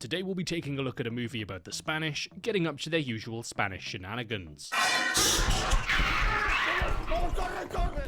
Today we'll be taking a look at a movie about the Spanish getting up to their usual Spanish shenanigans.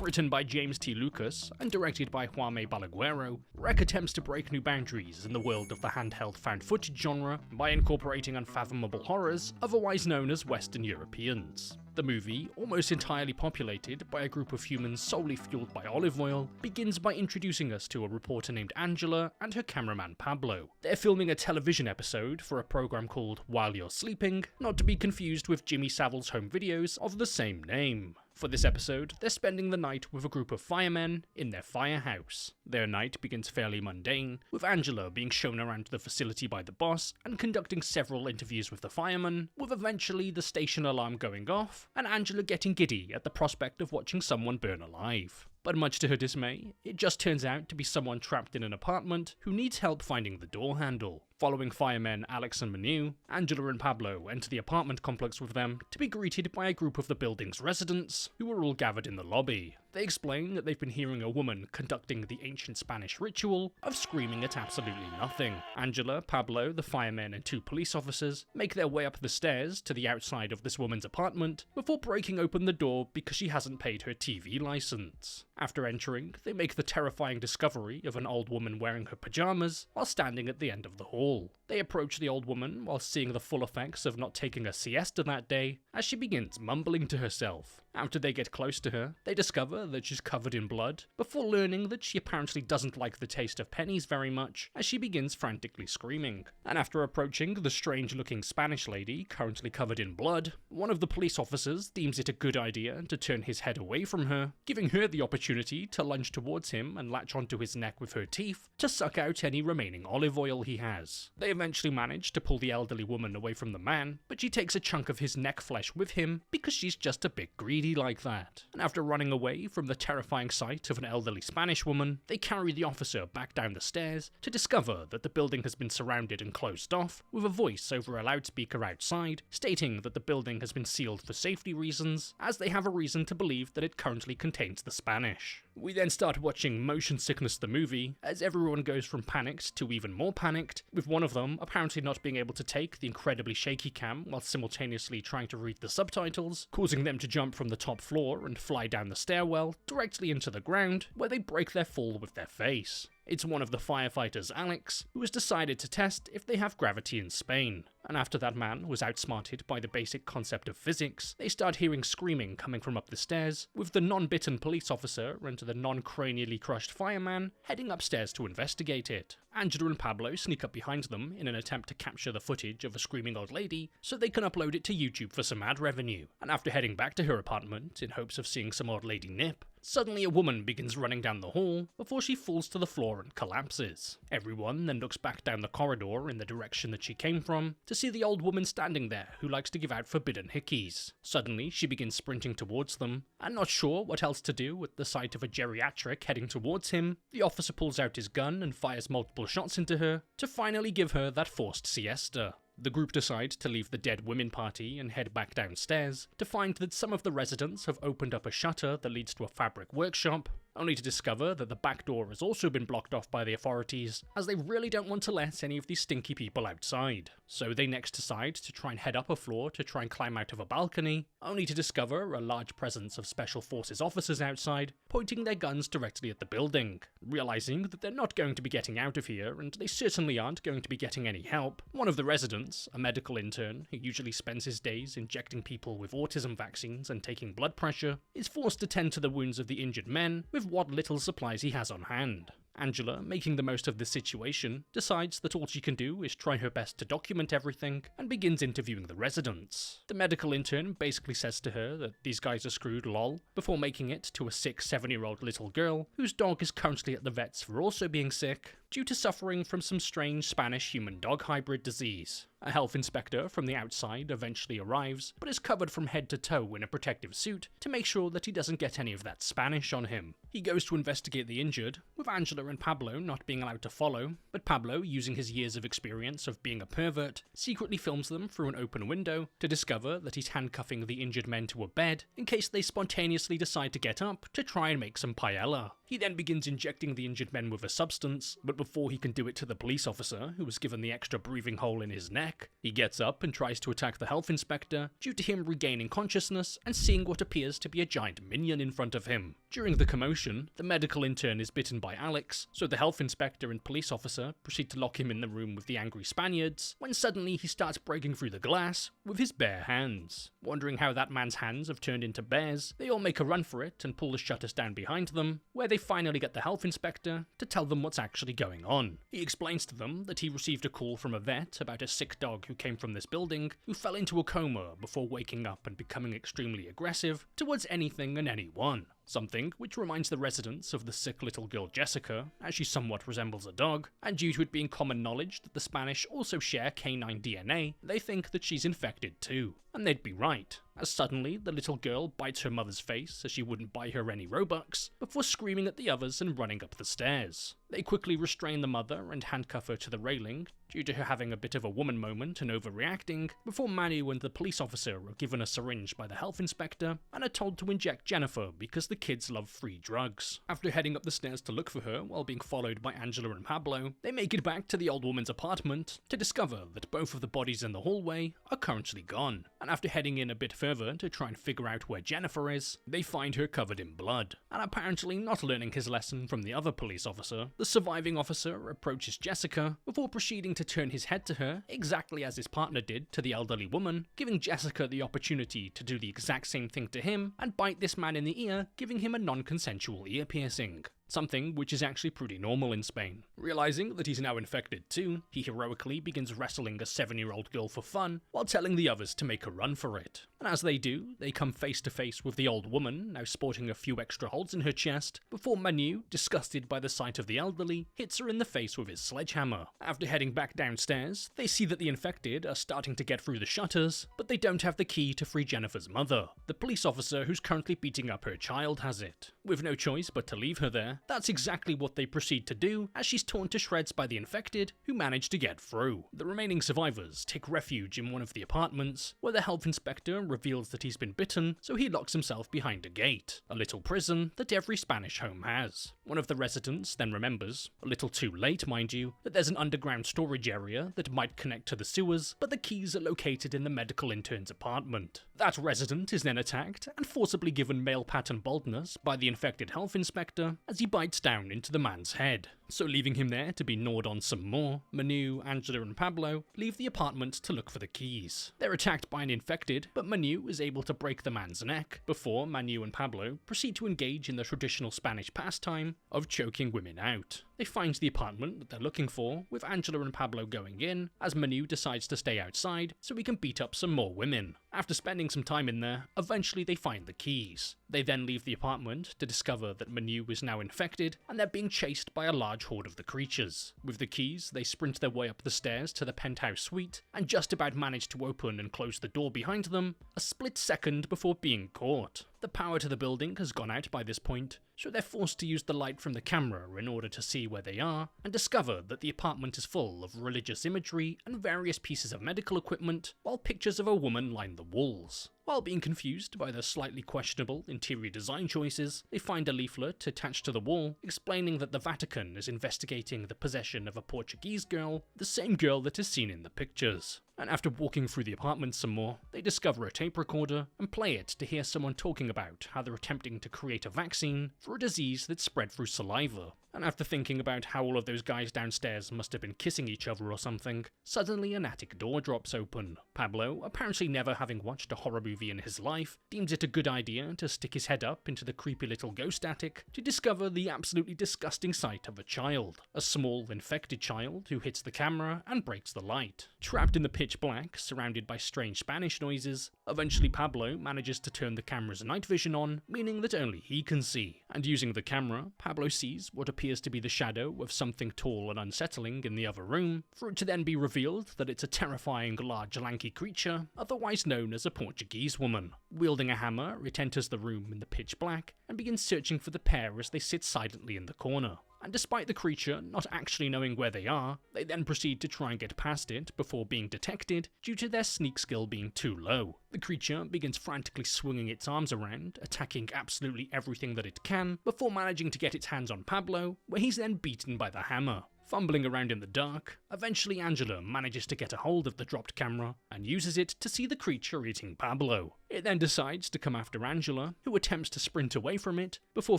Written by James T. Lucas and directed by Jaime Balaguero, REC attempts to break new boundaries in the world of the handheld found footage genre by incorporating unfathomable horrors otherwise known as Western Europeans. The movie, almost entirely populated by a group of humans solely fueled by olive oil, begins by introducing us to a reporter named Angela and her cameraman Pablo. They're filming a television episode for a program called While You're Sleeping, not to be confused with Jimmy Savile's home videos of the same name. For this episode, they're spending the night with a group of firemen in their firehouse. Their night begins fairly mundane, with Angela being shown around the facility by the boss and conducting several interviews with the firemen, with eventually the station alarm going off and Angela getting giddy at the prospect of watching someone burn alive. But much to her dismay, it just turns out to be someone trapped in an apartment who needs help finding the door handle. Following firemen Alex and Manu, Angela and Pablo enter the apartment complex with them to be greeted by a group of the building's residents, who are all gathered in the lobby. They explain that they've been hearing a woman conducting the ancient Spanish ritual of screaming at absolutely nothing. Angela, Pablo, the firemen and two police officers make their way up the stairs to the outside of this woman's apartment before breaking open the door because she hasn't paid her TV license. After entering, they make the terrifying discovery of an old woman wearing her pajamas while standing at the end of the hall. They approach the old woman while seeing the full effects of not taking a siesta that day as she begins mumbling to herself. After they get close to her, they discover that she's covered in blood, before learning that she apparently doesn't like the taste of pennies very much as she begins frantically screaming. And after approaching the strange-looking Spanish lady currently covered in blood, one of the police officers deems it a good idea to turn his head away from her, giving her the opportunity to lunge towards him and latch onto his neck with her teeth to suck out any remaining olive oil he has. They eventually manage to pull the elderly woman away from the man, but she takes a chunk of his neck flesh with him because she's just a bit greedy like that. And after running away from the terrifying sight of an elderly Spanish woman, they carry the officer back down the stairs to discover that the building has been surrounded and closed off, with a voice over a loudspeaker outside stating that the building has been sealed for safety reasons, as they have a reason to believe that it currently contains the Spanish. We then start watching Motion Sickness the movie, as everyone goes from panicked to even more panicked, with one of them apparently not being able to take the incredibly shaky cam while simultaneously trying to read the subtitles, causing them to jump from the top floor and fly down the stairwell directly into the ground, where they break their fall with their face. It's one of the firefighters, Alex, who has decided to test if they have gravity in Spain. And after that man was outsmarted by the basic concept of physics, they start hearing screaming coming from up the stairs, with the non-bitten police officer and the non-cranially crushed fireman heading upstairs to investigate it. Angela and Pablo sneak up behind them in an attempt to capture the footage of a screaming old lady so they can upload it to YouTube for some ad revenue. And after heading back to her apartment in hopes of seeing some old lady nip, suddenly a woman begins running down the hall before she falls to the floor and collapses. Everyone then looks back down the corridor in the direction that she came from to see the old woman standing there who likes to give out forbidden hickeys. Suddenly she begins sprinting towards them, and not sure what else to do at the sight of a geriatric heading towards him, the officer pulls out his gun and fires multiple shots into her to finally give her that forced siesta. The group decide to leave the dead women party and head back downstairs to find that some of the residents have opened up a shutter that leads to a fabric workshop, only to discover that the back door has also been blocked off by the authorities, as they really don't want to let any of these stinky people outside. So they next decide to try and head up a floor to try and climb out of a balcony, only to discover a large presence of Special Forces officers outside, pointing their guns directly at the building. Realizing that they're not going to be getting out of here, and they certainly aren't going to be getting any help, one of the residents, a medical intern who usually spends his days injecting people with autism vaccines and taking blood pressure, is forced to tend to the wounds of the injured men with what little supplies he has on hand. Angela, making the most of this situation, decides that all she can do is try her best to document everything and begins interviewing the residents. The medical intern basically says to her that these guys are screwed lol, before making it to a sick 7-year-old little girl whose dog is currently at the vets for also being sick due to suffering from some strange Spanish human-dog hybrid disease. A health inspector from the outside eventually arrives, but is covered from head to toe in a protective suit to make sure that he doesn't get any of that Spanish on him. He goes to investigate the injured, with Angela and Pablo not being allowed to follow, but Pablo, using his years of experience of being a pervert, secretly films them through an open window to discover that he's handcuffing the injured men to a bed in case they spontaneously decide to get up to try and make some paella. He then begins injecting the injured men with a substance, but before he can do it to the police officer, who was given the extra breathing hole in his neck, he gets up and tries to attack the health inspector, due to him regaining consciousness and seeing what appears to be a giant minion in front of him. During the commotion, the medical intern is bitten by Alex, so the health inspector and police officer proceed to lock him in the room with the angry Spaniards, when suddenly he starts breaking through the glass with his bare hands. Wondering how that man's hands have turned into bears, they all make a run for it and pull the shutters down behind them, where they finally get the health inspector to tell them what's actually going on. He explains to them that he received a call from a vet about a sick dog who came from this building, who fell into a coma before waking up and becoming extremely aggressive towards anything and anyone. Something which reminds the residents of the sick little girl Jessica, as she somewhat resembles a dog, and due to it being common knowledge that the Spanish also share canine DNA, they think that she's infected too. And they'd be right, as suddenly the little girl bites her mother's face as she wouldn't buy her any Robux, before screaming at the others and running up the stairs. They quickly restrain the mother and handcuff her to the railing, due to her having a bit of a woman moment and overreacting, before Manu and the police officer are given a syringe by the health inspector and are told to inject Jennifer because the kids love free drugs. After heading up the stairs to look for her while being followed by Angela and Pablo, they make it back to the old woman's apartment to discover that both of the bodies in the hallway are currently gone. And after heading in a bit further to try and figure out where Jennifer is, they find her covered in blood. And apparently not learning his lesson from the other police officer, the surviving officer approaches Jessica before proceeding to turn his head to her, exactly as his partner did to the elderly woman, giving Jessica the opportunity to do the exact same thing to him and bite this man in the ear, giving him a non-consensual ear piercing. Something which is actually pretty normal in Spain. Realizing that he's now infected too, he heroically begins wrestling a 7-year-old girl for fun, while telling the others to make a run for it. And as they do, they come face to face with the old woman, now sporting a few extra holes in her chest, before Manu, disgusted by the sight of the elderly, hits her in the face with his sledgehammer. After heading back downstairs, they see that the infected are starting to get through the shutters, but they don't have the key to free Jennifer's mother. The police officer who's currently beating up her child has it. With no choice but to leave her there, that's exactly what they proceed to do, as she's torn to shreds by the infected, who manage to get through. The remaining survivors take refuge in one of the apartments, where the health inspector reveals that he's been bitten, so he locks himself behind a gate, a little prison that every Spanish home has. One of the residents then remembers, a little too late mind you, that there's an underground storage area that might connect to the sewers, but the keys are located in the medical intern's apartment. That resident is then attacked and forcibly given male pattern baldness by the infected health inspector as he bites down into the man's head. So leaving him there to be gnawed on some more, Manu, Angela and Pablo leave the apartment to look for the keys. They're attacked by an infected, but Manu is able to break the man's neck, before Manu and Pablo proceed to engage in the traditional Spanish pastime of choking women out. They find the apartment that they're looking for, with Angela and Pablo going in, as Manu decides to stay outside so he can beat up some more women. After spending some time in there, eventually they find the keys. They then leave the apartment to discover that Manu is now infected, and they're being chased by a large horde of the creatures. With the keys, they sprint their way up the stairs to the penthouse suite, and just about manage to open and close the door behind them, a split second before being caught. The power to the building has gone out by this point, so they're forced to use the light from the camera in order to see where they are, and discover that the apartment is full of religious imagery and various pieces of medical equipment, while pictures of a woman line the walls. While being confused by the slightly questionable interior design choices, they find a leaflet attached to the wall explaining that the Vatican is investigating the possession of a Portuguese girl, the same girl that is seen in the pictures. And after walking through the apartment some more, they discover a tape recorder and play it to hear someone talking about how they're attempting to create a vaccine for a disease that's spread through saliva. And after thinking about how all of those guys downstairs must have been kissing each other or something, suddenly an attic door drops open. Pablo, apparently never having watched a horror movie in his life, deems it a good idea to stick his head up into the creepy little ghost attic to discover the absolutely disgusting sight of a child. A small, infected child who hits the camera and breaks the light. Trapped in the pitch black, surrounded by strange Spanish noises, eventually Pablo manages to turn the camera's night vision on, meaning that only he can see. And using the camera, Pablo sees what appears to be the shadow of something tall and unsettling in the other room, for it to then be revealed that it's a terrifying large lanky creature, otherwise known as a Portuguese woman. Wielding a hammer, it enters the room in the pitch black and begins searching for the pair as they sit silently in the corner. and despite the creature not actually knowing where they are, they then proceed to try and get past it before being detected due to their sneak skill being too low. The creature begins frantically swinging its arms around, attacking absolutely everything that it can, before managing to get its hands on Pablo, where he's then beaten by the hammer. Fumbling around in the dark, eventually Angela manages to get a hold of the dropped camera and uses it to see the creature eating Pablo. It then decides to come after Angela, who attempts to sprint away from it, before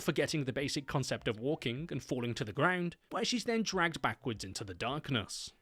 forgetting the basic concept of walking and falling to the ground, where she's then dragged backwards into the darkness.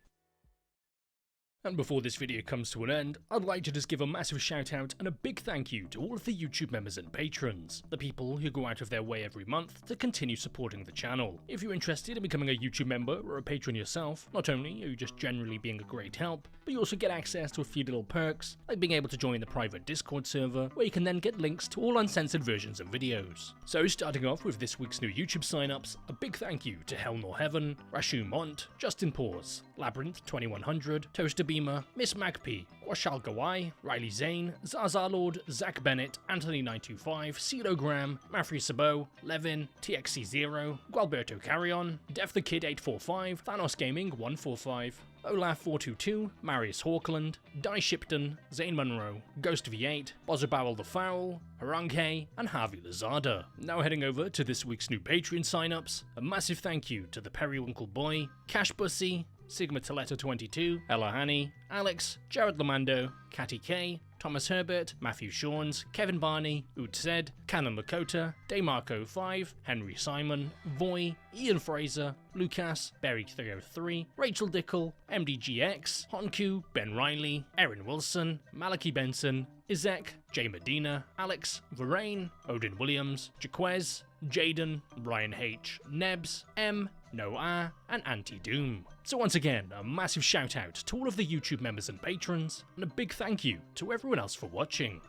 And before this video comes to an end, I'd like to just give a massive shout out and a big thank you to all of the YouTube members and patrons, the people who go out of their way every month to continue supporting the channel. If you're interested in becoming a YouTube member or a patron yourself, not only are you just generally being a great help, but you also get access to a few little perks, like being able to join the private Discord server, where you can then get links to all uncensored versions of videos. So starting off with this week's new YouTube signups, a big thank you to Hell Nor Heaven, Rashu Mont, Justin Paws, Labyrinth 2100, Toaster Beamer, Miss Magpie, Washal Gawai, Riley Zane, Zaza Lord, Zach Bennett, Anthony925, Celogram, Mafri Sabo, Levin, TXC0, Gualberto Carrion, Def the Kid 845, Thanos Gaming 145, Olaf422, Marius Hawkland, Di Shipton, Zane Munro, Ghost V8, Bozabowel the Fowl, Haranghe, and Harvey Lazada. Now heading over to this week's new Patreon signups, a massive thank you to the Periwinkle Boy, Cash Bussy, Sigma Taletta 22, Ella Hani, Alex, Jared Lamando, Catty K, Thomas Herbert, Matthew Shawns, Kevin Barney, Oot Zed, Canon Lakota, Daymarco 5, Henry Simon, Voy, Ian Fraser, Lucas, Berry303, Rachel Dickel, MDGX, Honku, Ben Riley, Erin Wilson, Malachi Benson, Izek, Jay Medina, Alex, Varane, Odin Williams, Jaquez, Jaden, Brian H, Nebs, M, Noah, and Anti-Doom. So once again, a massive shout out to all of the YouTube members and patrons, and a big thank you to everyone else for watching.